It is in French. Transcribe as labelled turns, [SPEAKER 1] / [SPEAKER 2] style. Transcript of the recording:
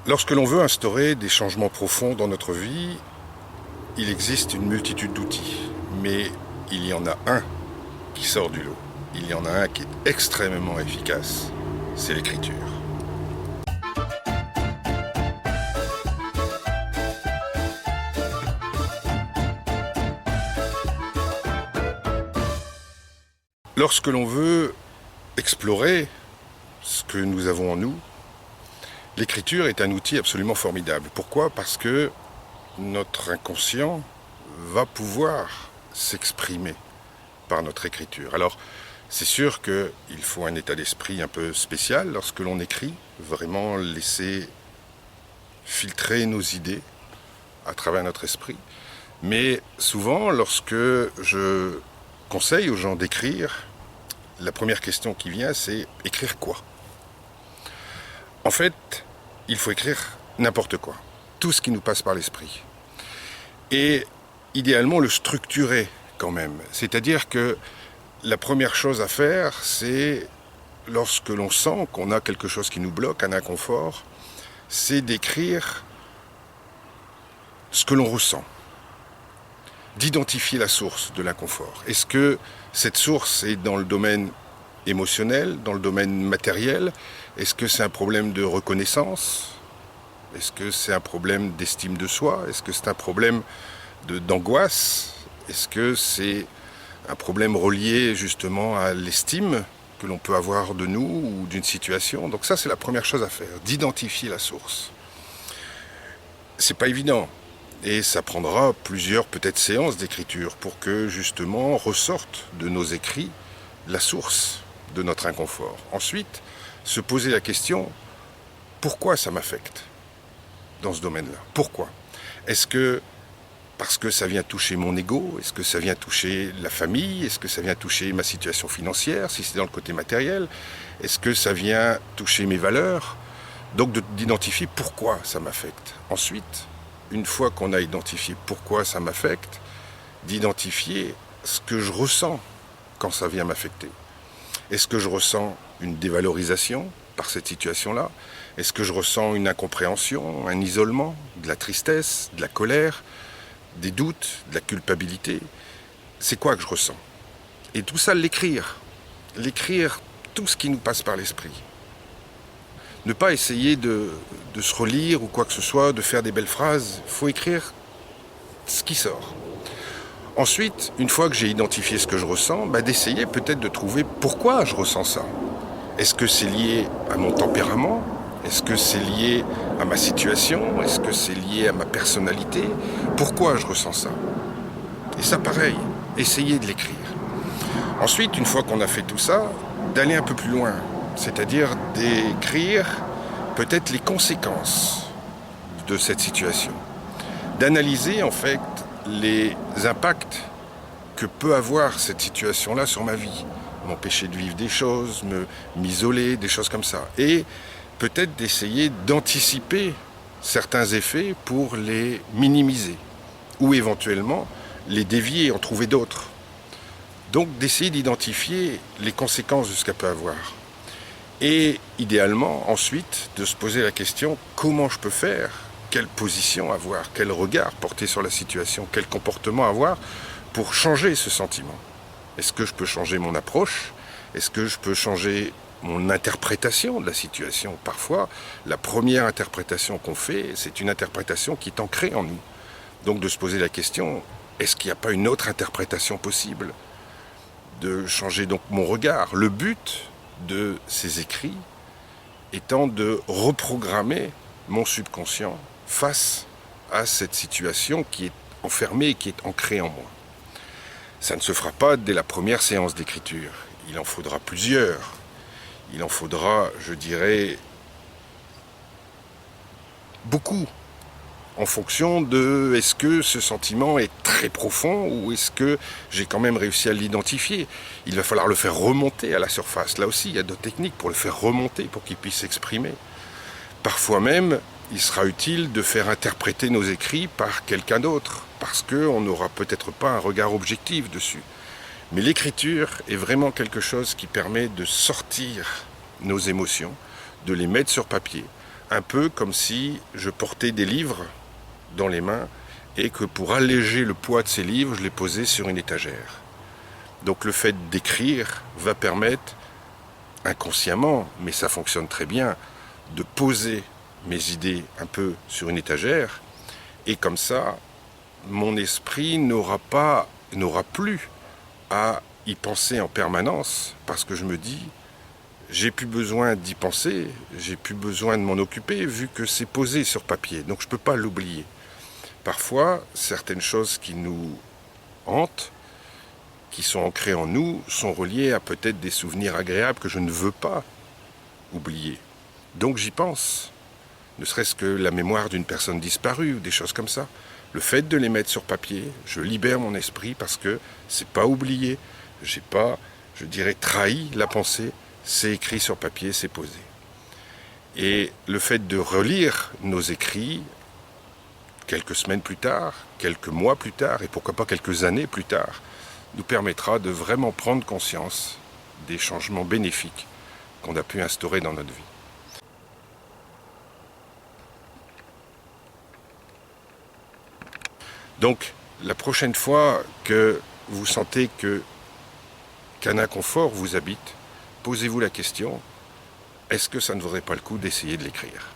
[SPEAKER 1] Lorsque l'on veut instaurer des changements profonds dans notre vie, il existe une multitude d'outils, mais il y en a un qui sort du lot. Il y en a un qui est extrêmement efficace, c'est l'écriture. Lorsque l'on veut explorer ce que nous avons en nous, l'écriture est un outil absolument formidable. Pourquoi ? Parce que notre inconscient va pouvoir s'exprimer par notre écriture. Alors, c'est sûr qu'il faut un état d'esprit un peu spécial lorsque l'on écrit, vraiment laisser filtrer nos idées à travers notre esprit. Mais souvent, lorsque je conseille aux gens d'écrire, la première question qui vient, c'est écrire quoi ? En fait, il faut écrire n'importe quoi, tout ce qui nous passe par l'esprit. Et idéalement le structurer quand même. C'est-à-dire que la première chose à faire, c'est lorsque l'on sent qu'on a quelque chose qui nous bloque, un inconfort, c'est d'écrire ce que l'on ressent, d'identifier la source de l'inconfort. Est-ce que cette source est dans le domaine émotionnel, dans le domaine matériel ? Est-ce que c'est un problème de reconnaissance ? Est-ce que c'est un problème d'estime de soi ? Est-ce que c'est un problème d'angoisse ? Est-ce que c'est un problème relié justement à l'estime que l'on peut avoir de nous ou d'une situation ? Donc ça, c'est la première chose à faire, d'identifier la source. C'est pas évident. Et ça prendra plusieurs peut-être séances d'écriture pour que justement ressorte de nos écrits la source de notre inconfort. Ensuite, se poser la question, pourquoi ça m'affecte dans ce domaine-là ? Pourquoi ? Est-ce que parce que ça vient toucher mon ego ? Est-ce que ça vient toucher la famille ? Est-ce que ça vient toucher ma situation financière, si c'est dans le côté matériel ? Est-ce que ça vient toucher mes valeurs ? Donc d'identifier pourquoi ça m'affecte. Ensuite, une fois qu'on a identifié pourquoi ça m'affecte, d'identifier ce que je ressens quand ça vient m'affecter. Est-ce que je ressens une dévalorisation par cette situation-là ? Est-ce que je ressens une incompréhension, un isolement, de la tristesse, de la colère, des doutes, de la culpabilité ? C'est quoi que je ressens ? Et tout ça, l'écrire tout ce qui nous passe par l'esprit. Ne pas essayer de se relire ou quoi que ce soit, de faire des belles phrases. Il faut écrire ce qui sort. Ensuite, une fois que j'ai identifié ce que je ressens, d'essayer peut-être de trouver pourquoi je ressens ça. Est-ce que c'est lié à mon tempérament ? Est-ce que c'est lié à ma situation ? Est-ce que c'est lié à ma personnalité ? Pourquoi je ressens ça ? Et ça, pareil, essayer de l'écrire. Ensuite, une fois qu'on a fait tout ça, d'aller un peu plus loin. C'est-à-dire d'écrire peut-être les conséquences de cette situation. D'analyser en fait les impacts que peut avoir cette situation-là sur ma vie. M'empêcher de vivre des choses, m'isoler, des choses comme ça. Et peut-être d'essayer d'anticiper certains effets pour les minimiser. Ou éventuellement les dévier, en trouver d'autres. Donc d'essayer d'identifier les conséquences de ce qu'elle peut avoir. Et idéalement, ensuite, de se poser la question, comment je peux faire ? Quelle position avoir ? Quel regard porter sur la situation ? Quel comportement avoir pour changer ce sentiment ? Est-ce que je peux changer mon approche ? Est-ce que je peux changer mon interprétation de la situation ? Parfois, la première interprétation qu'on fait, c'est une interprétation qui est ancrée en nous. Donc de se poser la question, est-ce qu'il n'y a pas une autre interprétation possible ? De changer donc mon regard. Le but de ces écrits étant de reprogrammer mon subconscient face à cette situation qui est enfermée et qui est ancrée en moi. Ça ne se fera pas dès la première séance d'écriture. Il en faudra plusieurs. Il en faudra, je dirais, beaucoup. En fonction de est-ce que ce sentiment est très profond ou est-ce que j'ai quand même réussi à l'identifier. Il va falloir le faire remonter à la surface. Là aussi, il y a d'autres techniques pour le faire remonter, pour qu'il puisse s'exprimer. Parfois même, il sera utile de faire interpréter nos écrits par quelqu'un d'autre, parce qu'on n'aura peut-être pas un regard objectif dessus. Mais l'écriture est vraiment quelque chose qui permet de sortir nos émotions, de les mettre sur papier, un peu comme si je portais des livres dans les mains et que pour alléger le poids de ces livres, je les posais sur une étagère. Donc le fait d'écrire va permettre, inconsciemment, mais ça fonctionne très bien, de poser mes idées un peu sur une étagère, et comme ça, mon esprit n'aura plus à y penser en permanence, parce que je me dis, j'ai plus besoin d'y penser, j'ai plus besoin de m'en occuper, vu que c'est posé sur papier, donc je ne peux pas l'oublier. Parfois, certaines choses qui nous hantent, qui sont ancrées en nous, sont reliées à peut-être des souvenirs agréables que je ne veux pas oublier. Donc j'y pense, ne serait-ce que la mémoire d'une personne disparue ou des choses comme ça. Le fait de les mettre sur papier, je libère mon esprit parce que c'est pas oublié, j'ai pas, je dirais, trahi la pensée, c'est écrit sur papier, c'est posé. Et le fait de relire nos écrits, quelques semaines plus tard, quelques mois plus tard, et pourquoi pas quelques années plus tard, nous permettra de vraiment prendre conscience des changements bénéfiques qu'on a pu instaurer dans notre vie. Donc, la prochaine fois que vous sentez qu'un inconfort vous habite, posez-vous la question, est-ce que ça ne vaudrait pas le coup d'essayer de l'écrire ?